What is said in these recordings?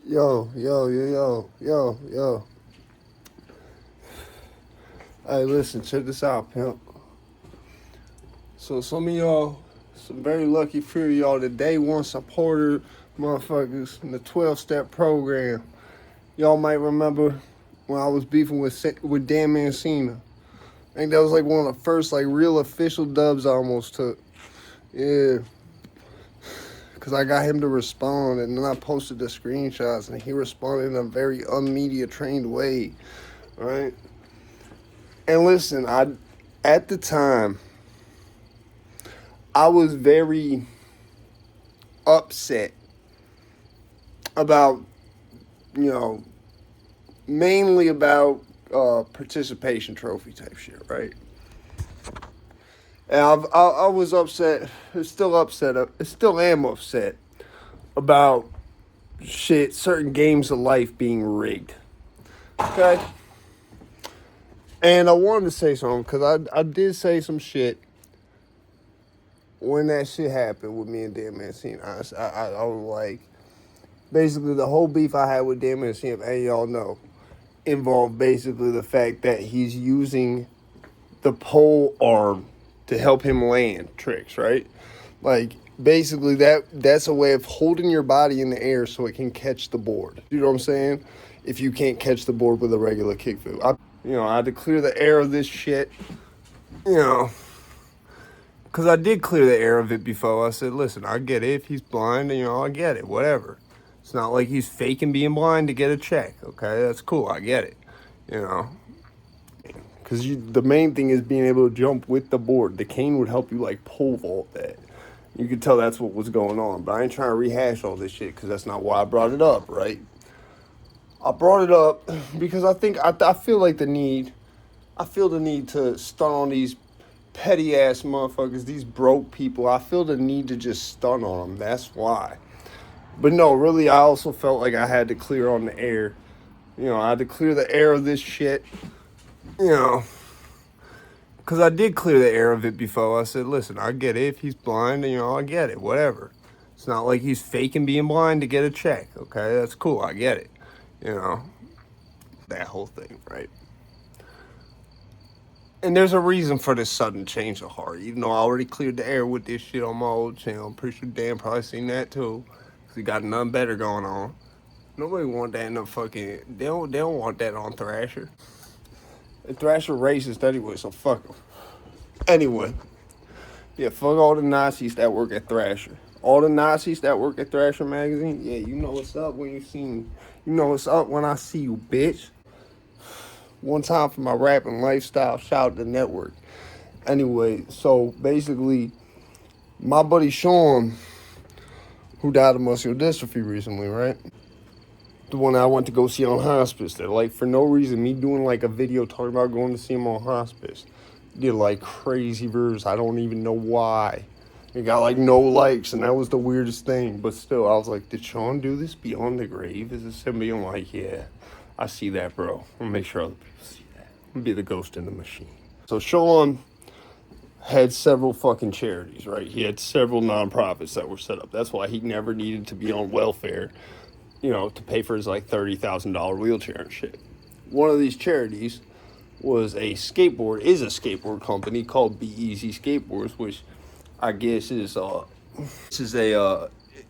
Yo, yo, yo, yo, yo, yo. Hey, listen, check this out, pimp. So some of y'all, some very lucky few of y'all, the day one supporter motherfuckers in the 12-step program. Y'all might remember when I was beefing with Dan Mancina. I think that was like one of the first like real official dubs I almost took. Yeah. Cause I got him to respond, and then I posted the screenshots, and he responded in a very unmedia trained way, right? And listen, at the time I was very upset about, you know, mainly about participation trophy type shit, right? And I was upset. Still am upset about shit. Certain games of life being rigged. Okay. And I wanted to say something because I did say some shit when that shit happened with me and Dan Mancini. I was like, basically the whole beef I had with Dan Mancini, and y'all know, involved basically the fact that he's using the pole arm to help him land tricks, right? Like basically that's a way of holding your body in the air so it can catch the board. You know what I'm saying? If you can't catch the board with a regular kick flip, I had to clear the air of this shit. Because I did clear the air of it before. I said, listen, I get it. If he's blind, I get it. Whatever. It's not like he's faking being blind to get a check. Okay, that's cool. I get it. Because the main thing is being able to jump with the board. The cane would help you like pole vault that. You could tell that's what was going on. But I ain't trying to rehash all this shit because that's not why I brought it up, right? I brought it up because I feel the need to stun on these petty ass motherfuckers, these broke people. I feel the need to just stun on them. That's why. But no, really, I also felt like I had to clear on the air. I had to clear the air of this shit. Because I did clear the air of it before. I said, listen, I get it. If he's blind, I get it. Whatever. It's not like he's faking being blind to get a check. Okay, that's cool. I get it. That whole thing, right? And there's a reason for this sudden change of heart. Even though I already cleared the air with this shit on my old channel. I'm pretty sure Dan probably seen that too. Cause he got nothing better going on. Nobody want that in the fucking. They don't want that on Thrasher. And Thrasher racist anyway, so fuck them. Anyway, yeah, fuck all the Nazis that work at Thrasher. All the Nazis that work at Thrasher magazine. Yeah, you know what's up when you see me. You know what's up when I see you, bitch. One time for my rapping lifestyle, shout out to the network. Anyway, so basically, my buddy Sean, who died of muscular dystrophy recently, right? The one I went to go see on hospice. That like for no reason, me doing like a video talking about going to see him on hospice, did like crazy views. I don't even know why. It got like no likes, and that was the weirdest thing. But still, I was like, did Sean do this beyond the grave? Is this him being like, yeah, I see that, bro. I'll make sure other people see that. I'll be the ghost in the machine. So Sean had several fucking charities, right? He had several nonprofits that were set up. That's why he never needed to be on welfare, to pay for his like $30,000 wheelchair and shit. One of these charities is a skateboard company called Be Easy Skateboards, which I guess it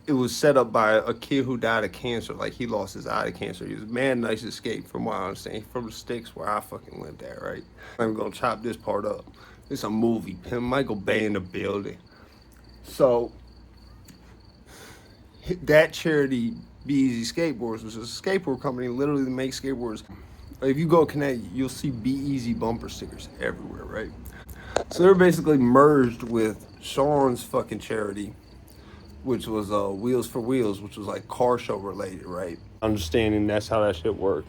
was set up by a kid who died of cancer. Like he lost his eye to cancer. He was a man nice escape from what I understand from the sticks where I fucking lived at, right? I'm gonna chop this part up. It's a movie. Pimp Michael Bay in the building. So that charity, Be Easy Skateboards, which is a skateboard company, literally makes skateboards. If you go to Connecticut, you'll see Be Easy bumper stickers everywhere, right? So they're basically merged with Sean's fucking charity, which was Wheels for Wheels, which was like car show related, right? Understanding that's how that shit worked.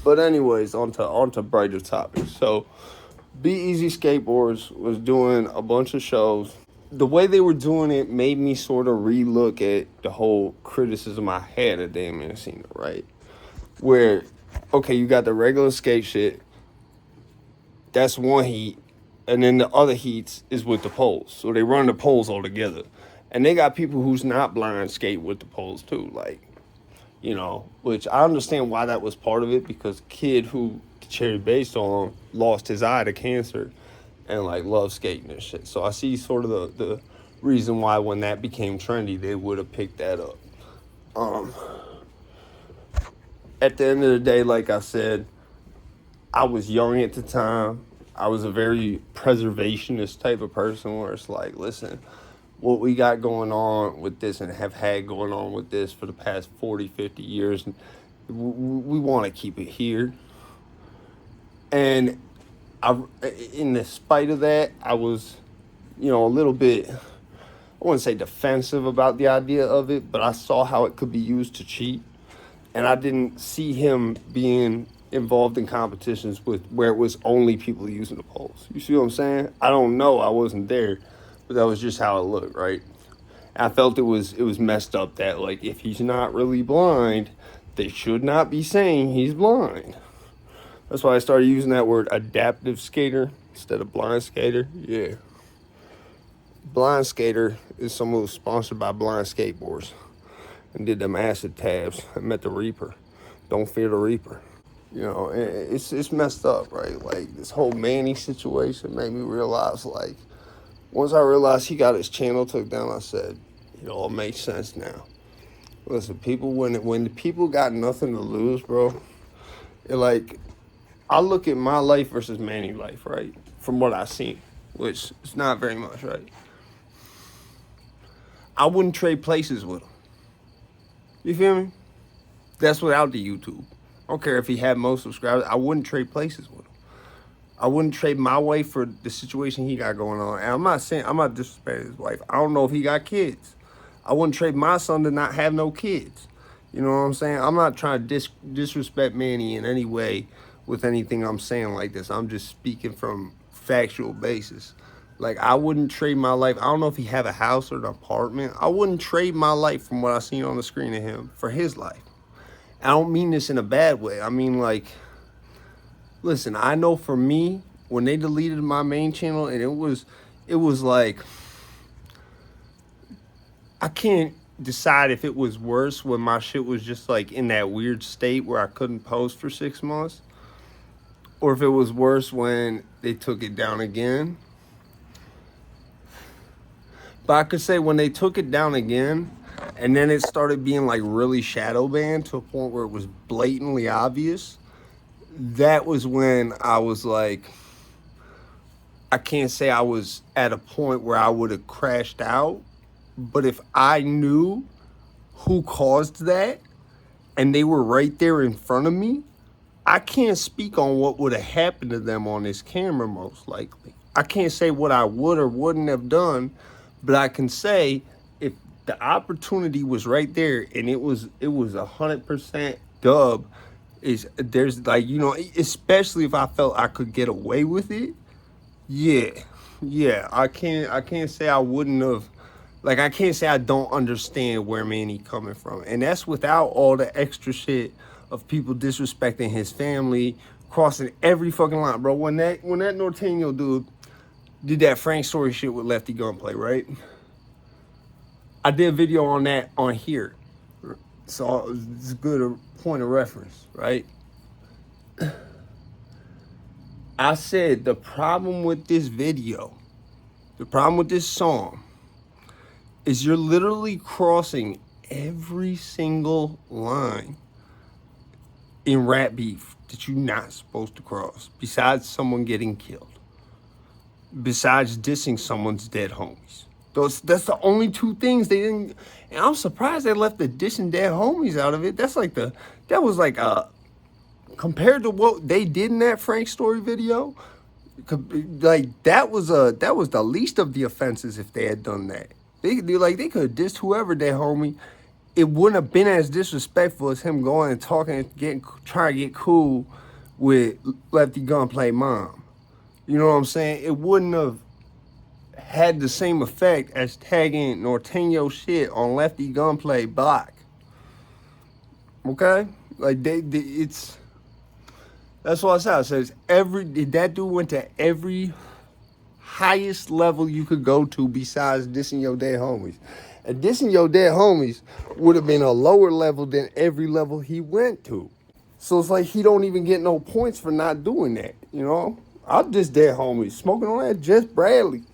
But anyways, on to brighter topics. So Be Easy Skateboards was doing a bunch of shows. The way they were doing it made me sort of relook at the whole criticism I had of Dan Mancina, right? Where, okay, you got the regular skate shit. That's one heat. And then the other heats is with the poles. So they run the poles all together. And they got people who's not blind skate with the poles too, like, you know, which I understand why that was part of it, because kid who the cherry based on lost his eye to cancer and like loved skating and shit. So I see sort of the reason why when that became trendy, they would have picked that up. At the end of the day, like I said, I was young at the time. I was a very preservationist type of person where it's like, listen, what we got going on with this and have had going on with this for the past 40, 50 years, we want to keep it here. And in the spite of that, I was, you know, a little bit, I wouldn't say defensive about the idea of it, but I saw how it could be used to cheat. And I didn't see him being involved in competitions with where it was only people using the poles. You see what I'm saying? I don't know. I wasn't there, but that was just how it looked, right? And I felt it was messed up that, like, if he's not really blind, they should not be saying he's blind. That's why I started using that word adaptive skater instead of blind skater. Yeah. Blind skater is someone who's sponsored by Blind Skateboards and did them acid tabs. I met the Reaper. Don't fear the Reaper. You know, it's messed up, right? Like, this whole Manny situation made me realize, like, once I realized he got his channel took down, I said, it all makes sense now. Listen, people, when the people got nothing to lose, bro, it, like, I look at my life versus Manny's life, right? From what I've seen, which is not very much, right? I wouldn't trade places with him. You feel me? That's without the YouTube. I don't care if he had most subscribers. I wouldn't trade places with him. I wouldn't trade my wife for the situation he got going on. And I'm not disrespecting his wife. I don't know if he got kids. I wouldn't trade my son to not have no kids. You know what I'm saying? I'm not trying to disrespect Manny in any way with anything I'm saying like this. I'm just speaking from factual basis. Like, I wouldn't trade my life. I don't know if he had a house or an apartment. I wouldn't trade my life from what I seen on the screen of him for his life. I don't mean this in a bad way. I mean, like, listen, I know for me, when they deleted my main channel, and it was like, I can't decide if it was worse when my shit was just like in that weird state where I couldn't post for 6 months, or if it was worse when they took it down again. But I could say when they took it down again, and then it started being like really shadow banned to a point where it was blatantly obvious, that was when I was like, I can't say I was at a point where I would have crashed out, but if I knew who caused that and they were right there in front of me, I can't speak on what would have happened to them on this camera, most likely. I can't say what I would or wouldn't have done, but I can say if the opportunity was right there and it was 100% dub, there's like, you know, especially if I felt I could get away with it. Yeah, I can't say I wouldn't have. Like, I can't say I don't understand where Manny coming from, and that's without all the extra shit of people disrespecting his family, crossing every fucking line, bro. When that Norteño dude did that Frank Story shit with Lefty Gunplay, right? I did a video on that on here, so it's a good point of reference, right? I said the problem with this video, the problem with this song, is you're literally crossing every single line in rap beef that you're not supposed to cross, besides someone getting killed, besides dissing someone's dead homies. That's the only two things they didn't, and I'm surprised they left the dissing dead homies out of it. That was like compared to what they did in that Frank Story video, like that was the least of the offenses if they had done that. They could have dissed whoever their homie. It wouldn't have been as disrespectful as him going and talking and trying to get cool with Lefty Gunplay mom. You know what I'm saying? It wouldn't have had the same effect as tagging Norteño shit on Lefty Gunplay block. Okay? Like it's that's what I said. It says that dude went to every highest level you could go to besides dissing your dead homies. And dissing your dead homies would have been a lower level than every level he went to. So it's like he don't even get no points for not doing that, you know? I'll diss dead homies. Smoking on that Jess Bradley.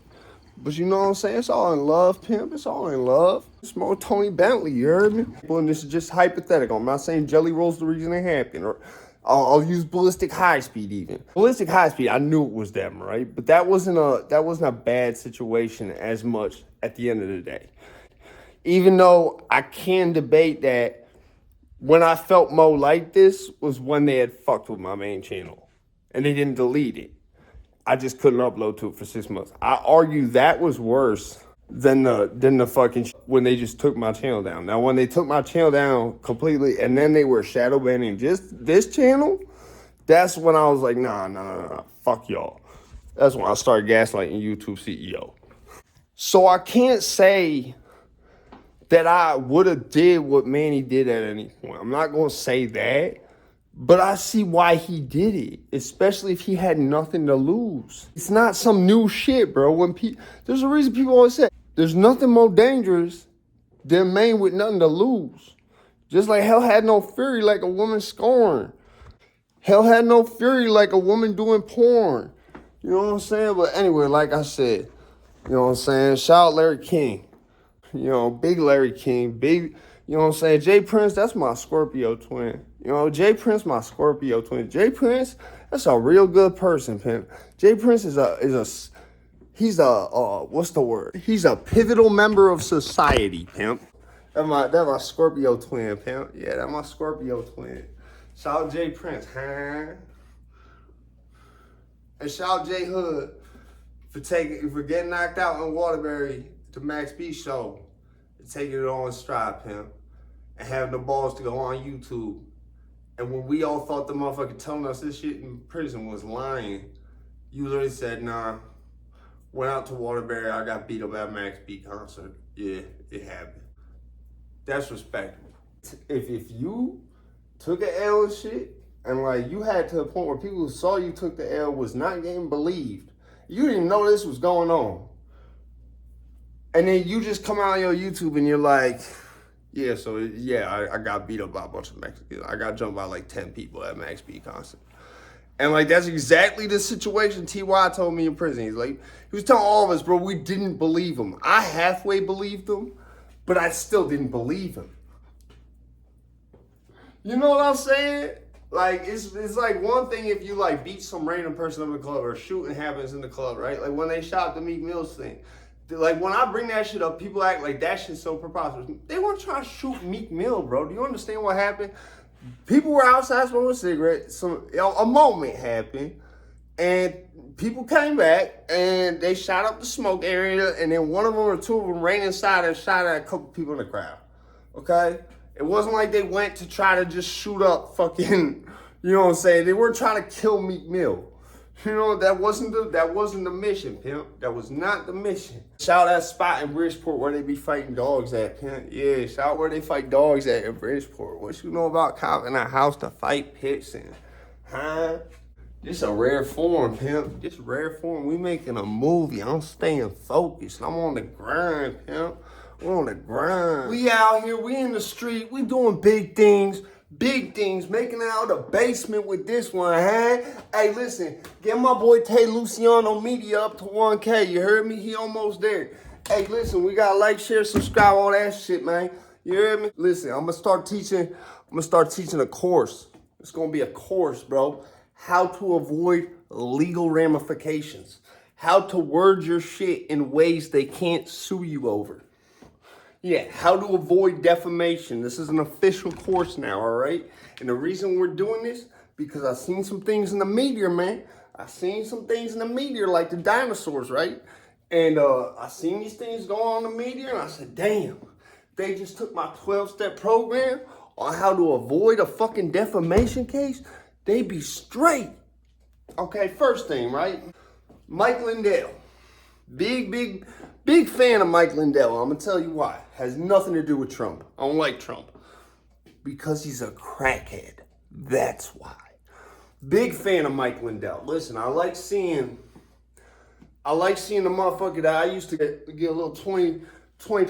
But you know what I'm saying? It's all in love, pimp. It's all in love. Smoke Tony Bentley, you heard me? And this is just hypothetical. I'm not saying Jelly Roll's the reason it happened. Or I'll use Ballistic High Speed even. Ballistic High Speed, I knew it was them, right? But that wasn't a bad situation as much at the end of the day. Even though I can debate that when I felt Mo like this was when they had fucked with my main channel. And they didn't delete it. I just couldn't upload to it for 6 months. I argue that was worse than the fucking when they just took my channel down. Now, when they took my channel down completely and then they were shadow banning just this channel, that's when I was like, nah, fuck y'all. That's when I started gaslighting YouTube CEO. So I can't say that I would have did what Manny did at any point. I'm not going to say that. But I see why he did it, especially if he had nothing to lose. It's not some new shit, bro. There's a reason people always say, there's nothing more dangerous than a man with nothing to lose. Just like hell had no fury like a woman scorned. Hell had no fury like a woman doing porn. You know what I'm saying? But anyway, like I said, you know what I'm saying? Shout out Larry King. You know, big Larry King, big, you know what I'm saying? Jay Prince, that's my Scorpio twin. You know, Jay Prince, my Scorpio twin. Jay Prince, that's a real good person, pimp. Jay Prince he's a what's the word? He's a pivotal member of society, pimp. That's my Scorpio twin, pimp. Yeah, that's my Scorpio twin. Shout out Jay Prince, huh? And shout out Jay Hood for getting knocked out in Waterbury to Max B show and taking it on stride, pimp, and having the balls to go on YouTube. And when we all thought the motherfucker telling us this shit in prison was lying, you literally said, nah, went out to Waterbury, I got beat up at Max B concert. Yeah, it happened. That's respectable. If you took an L and shit, and like you had to a point where people who saw you took the L was not getting believed, you didn't even know this was going on. And then you just come out on your YouTube and you're like, yeah, so yeah, I got beat up by a bunch of Mexicans. I got jumped by like 10 people at Max B concert. And like, that's exactly the situation T.Y. told me in prison. He's like, he was telling all of us, bro, we didn't believe him. I halfway believed him, but I still didn't believe him. You know what I'm saying? Like, it's like one thing if you like beat some random person up in the club or shooting happens in the club, right? Like when they shot the Meek Mills thing. Like, when I bring that shit up, people act like that shit's so preposterous. They weren't trying to shoot Meek Mill, bro. Do you understand what happened? People were outside smoking cigarettes. A moment happened, and people came back, and they shot up the smoke area, and then one of them or two of them ran inside and shot at a couple people in the crowd, okay? It wasn't like they went to try to just shoot up fucking, you know what I'm saying? They weren't trying to kill Meek Mill. You know, that wasn't the mission, pimp. That was not the mission. Shout out that spot in Bridgeport where they be fighting dogs at, pimp. Yeah, shout out where they fight dogs at in Bridgeport. What you know about copping a house to fight pits and, huh? This a rare form, pimp. This rare form. We making a movie. I'm staying focused. I'm on the grind, pimp. We're on the grind. We out here. We in the street. We doing big things. Big things, making it out of the basement with this one, huh? Hey, listen, get my boy Tay Luciano Media up to 1K. You heard me? He almost there. Hey, listen, we got to like, share, subscribe, all that shit, man. You heard me? Listen, I'm going to start teaching a course. It's going to be a course, bro. How to avoid legal ramifications. How to word your shit in ways they can't sue you over. Yeah, how to avoid defamation. This is an official course now, all right? And the reason we're doing this, because I've seen some things in the media, man. I've seen some things in the media like the dinosaurs, right? And I seen these things go on in the media, and I said, damn, they just took my 12-step program on how to avoid a fucking defamation case. They be straight. Okay, first thing, right? Mike Lindell. Big fan of Mike Lindell. I'm going to tell you why. Has nothing to do with Trump. I don't like Trump. Because he's a crackhead. That's why. Big fan of Mike Lindell. Listen, I like seeing I like seeing the motherfucker that I used to get a little 20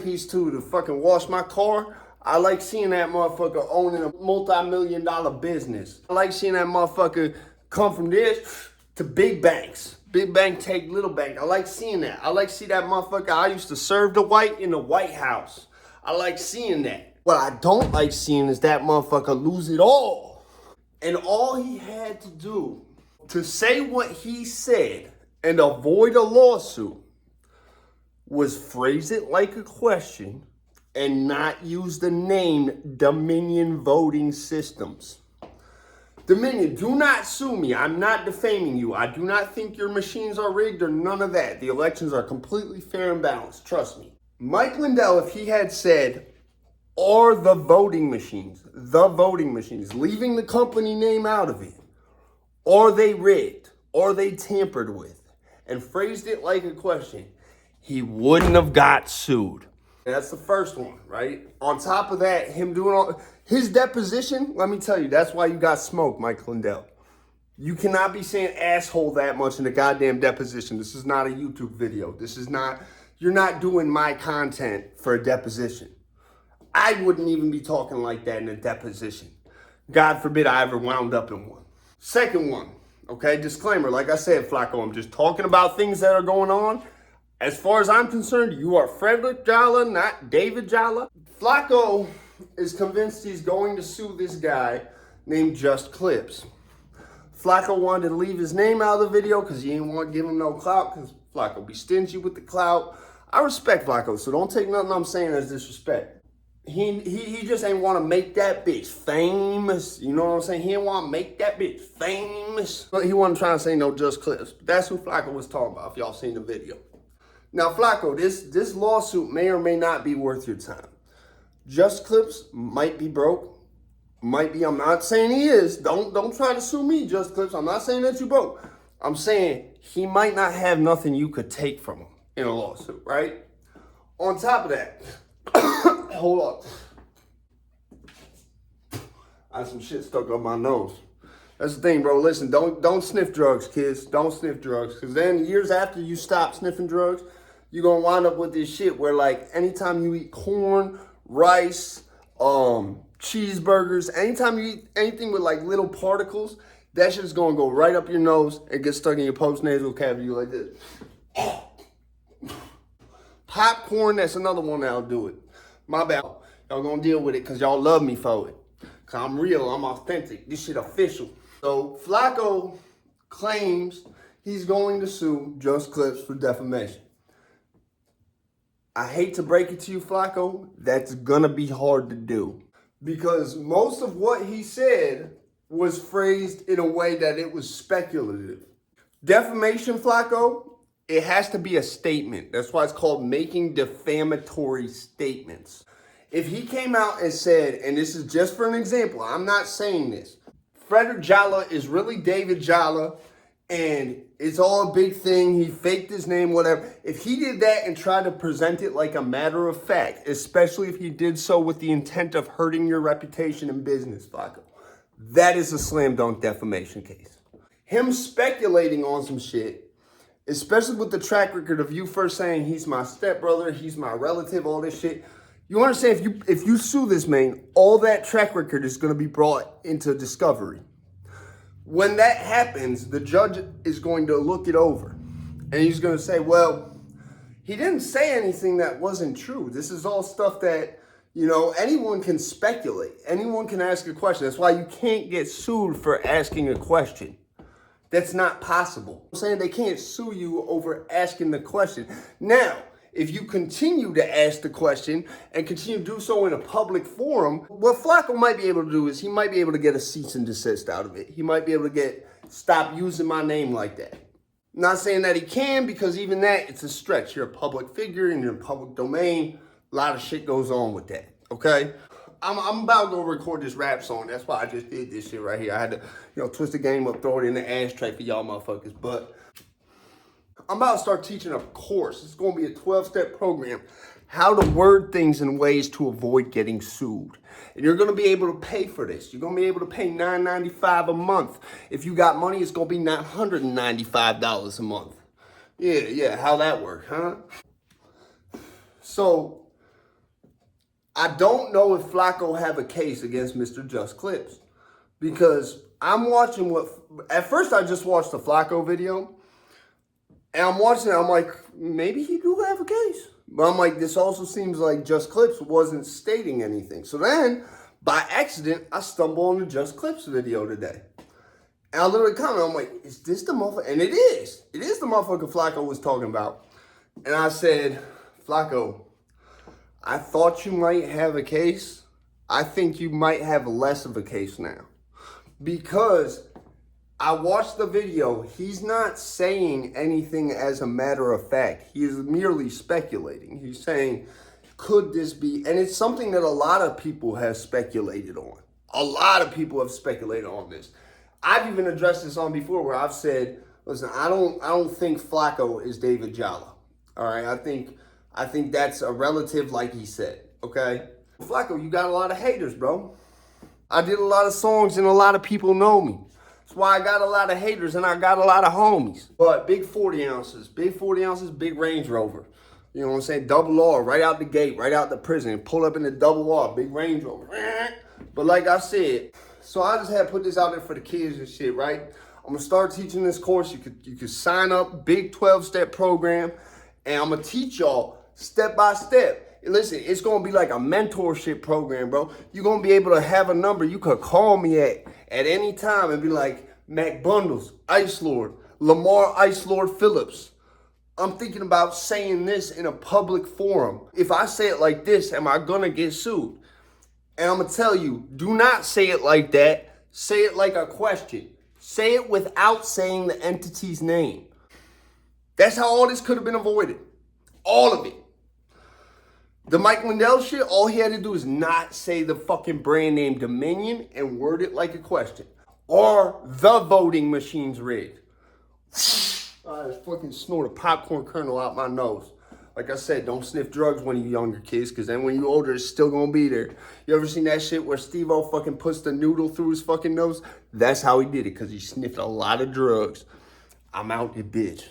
piece to fucking wash my car. I like seeing that motherfucker owning a multi-million-dollar business. I like seeing that motherfucker come from this to big banks. Big bank take little bank. I like seeing that. I like see that motherfucker. I used to serve the white in the White House. I like seeing that. What I don't like seeing is that motherfucker lose it all. And all he had to do to say what he said and avoid a lawsuit was phrase it like a question and not use the name Dominion Voting Systems. Dominion, do not sue me. I'm not defaming you. I do not think your machines are rigged or none of that. The elections are completely fair and balanced. Trust me. Mike Lindell, if he had said, are the voting machines, leaving the company name out of it, are they rigged? Are they tampered with? And phrased it like a question, he wouldn't have got sued. That's the first one, right? On top of that, him doing all his deposition, let me tell you, that's why you got smoked, Mike Lindell. You cannot be saying asshole that much in a goddamn deposition. This is not a YouTube video. This is not, you're not doing my content for a deposition. I wouldn't even be talking like that in a deposition. God forbid I ever wound up in one. Second one, okay, disclaimer, like I said, Flacko, I'm just talking about things that are going on. As far as I'm concerned, you are Frederick Jalla, not David Jalla. Flacko is convinced he's going to sue this guy named Just Clips. Flacko wanted to leave his name out of the video because he didn't want to give him no clout because Flacko be stingy with the clout. I respect Flacko, so don't take nothing I'm saying as disrespect. He just ain't want to make that bitch famous. You know what I'm saying? He didn't want to make that bitch famous. But he wasn't trying to say no Just Clips. That's who Flacko was talking about if y'all seen the video. Now, Flacko, this lawsuit may or may not be worth your time. Just Clips might be broke. Might be, I'm not saying he is. Don't try to sue me, Just Clips. I'm not saying that you broke. I'm saying he might not have nothing you could take from him in a lawsuit, right? On top of that, hold up. I have some shit stuck up my nose. That's the thing, bro. Listen, don't sniff drugs, kids. Don't sniff drugs. Because then years after you stop sniffing drugs, you're going to wind up with this shit where, like, anytime you eat corn, rice, cheeseburgers, anytime you eat anything with, like, little particles, that shit's going to go right up your nose and get stuck in your postnasal cavity like this. Popcorn, that's another one that'll do it. My bad. Y'all going to deal with it because y'all love me for it. Because I'm real. I'm authentic. This shit official. So, Flacko claims he's going to sue Just Clips for defamation. I hate to break it to you, Flacko, that's gonna be hard to do. Because most of what he said was phrased in a way that it was speculative. Defamation, Flacko, it has to be a statement. That's why it's called making defamatory statements. If he came out and said, and this is just for an example, I'm not saying this, Frederick Jalla is really David Jalla, and it's all a big thing. He faked his name, whatever. If he did that and tried to present it like a matter of fact, especially if he did so with the intent of hurting your reputation in business, Flacco, that is a slam dunk defamation case. Him speculating on some shit, especially with the track record of you first saying he's my stepbrother, he's my relative, all this shit. You understand, if you sue this man, all that track record is going to be brought into discovery. When that happens, the judge is going to look it over. And he's going to say, well, he didn't say anything that wasn't true. This is all stuff that, you know, anyone can speculate. Anyone can ask a question. That's why you can't get sued for asking a question. That's not possible. I'm saying they can't sue you over asking the question. Now, if you continue to ask the question and continue to do so in a public forum, what Flacco might be able to do is he might be able to get a cease and desist out of it. He might be able to stop using my name like that. Not saying that he can, because even that, it's a stretch. You're a public figure and you're in public domain. A lot of shit goes on with that, okay? I'm about to go record this rap song. That's why I just did this shit right here. I had to, you know, twist the game up, throw it in the ashtray for y'all motherfuckers. But I'm about to start teaching a course. It's going to be a 12-step program. How to word things in ways to avoid getting sued. And you're going to be able to pay for this. You're going to be able to pay $9.95 a month. If you got money, it's going to be $995 a month. Yeah, how that work, huh? So, I don't know if Flacko have a case against Mr. Just Clips because I'm watching at first I just watched the Flacko video and I'm watching it, I'm like, maybe he do have a case. But I'm like, this also seems like Just Clips wasn't stating anything. So then, by accident, I stumble on the Just Clips video today. And I literally comment, I'm like, is this the motherfucker? And it is. It is the motherfucker Flacko was talking about. And I said, Flacko, I thought you might have a case. I think you might have less of a case now. Because I watched the video. He's not saying anything as a matter of fact. He is merely speculating. He's saying, could this be? And it's something that a lot of people have speculated on. A lot of people have speculated on this. I've even addressed this on before where I've said, listen, I don't think Flacko is David Yall. All right, I think that's a relative, like he said. Okay, Flacko, you got a lot of haters, bro. I did a lot of songs and a lot of people know me. That's why I got a lot of haters and I got a lot of homies. But big 40 ounces, big Range Rover. You know what I'm saying? Double R, right out the gate, right out the prison. Pull up in the double R, big Range Rover. But like I said, so I just had to put this out there for the kids and shit, right? I'm gonna start teaching this course. You could sign up, big 12-step program, and I'm gonna teach y'all step by step. Listen, it's gonna be like a mentorship program, bro. You're gonna be able to have a number you could call me at any time and be like, Mac Bundles, Ice Lord, Lamar Ice Lord Phillips. I'm thinking about saying this in a public forum. If I say it like this, am I gonna get sued? And I'm gonna tell you, do not say it like that. Say it like a question. Say it without saying the entity's name. That's how all this could have been avoided. All of it. The Mike Lindell shit, all he had to do is not say the fucking brand name Dominion and word it like a question. Or the voting machine's rigged. I just fucking snort a popcorn kernel out my nose. Like I said, don't sniff drugs when you're younger, kids, because then when you're older, it's still going to be there. You ever seen that shit where Steve-O fucking puts the noodle through his fucking nose? That's how he did it, because he sniffed a lot of drugs. I'm out, you bitch.